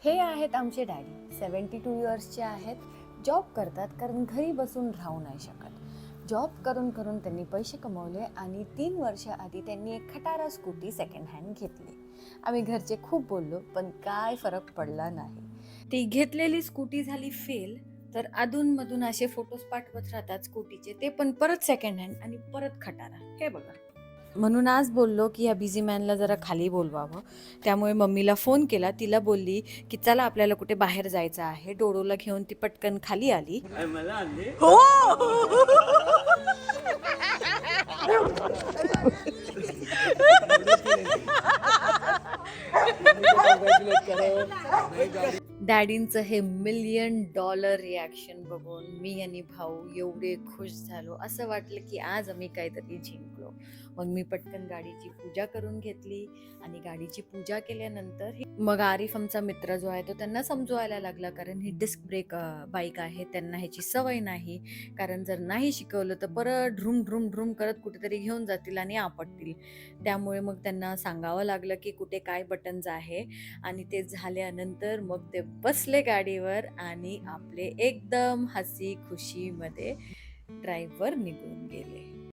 हे आहेत आमचे डॅडी. 72 इयर्सचे आहेत. जॉब करतात कारण घरी बसून राहू नाही शकत. जॉब करून करून त्यांनी पैसे कमवले आणि 3 वर्ष आधी त्यांनी एक खटारा स्कूटी सेकंड हँड घेतली. आम्ही घरचे खूप बोललो पण काय फरक पडला नाही. ती घेतलेली स्कूटी झाली फेल, तर अधूनमधून असे फोटोज पाठवत राहतात स्कूटीचे, ते पण परत सेकंड हँड आणि परत खटारा. हे बघा. म्हणून आज बोललो की या बिझी मॅनला जरा खाली बोलवावं. त्यामुळे मम्मीला फोन केला. तिला बोलली की चला आपल्याला कुठे बाहेर जायचं आहे. डोडोला घेऊन ती पटकन खाली आली. हो. डॅडींचं हे $1,000,000 रिॲक्शन बघून मी आणि भाऊ एवढे खुश झालो. असं वाटलं की आज आम्ही काहीतरी जिंकलो. मग मी पटकन गाडीची पूजा करून घेतली आणि गाडीची पूजा केल्यानंतर मग आरिफ आमचा मित्र जो आहे तो त्यांना समजवायला लागला, कारण ही डिस्क ब्रेक बाईक आहे, त्यांना ह्याची सवय नाही. कारण जर नाही शिकवलं तर परत ढ्रुम ढ्रुम ढ्रुम करत कुठेतरी घेऊन जातील आणि आपटतील. त्यामुळे मग त्यांना सांगावं लागलं की कुठे काय बटन्स आहे. आणि ते झाल्यानंतर मग ते बसले गाडीवर आणि आपले एकदम हसी खुशीमध्ये ड्राईव्हवर निघून गेले.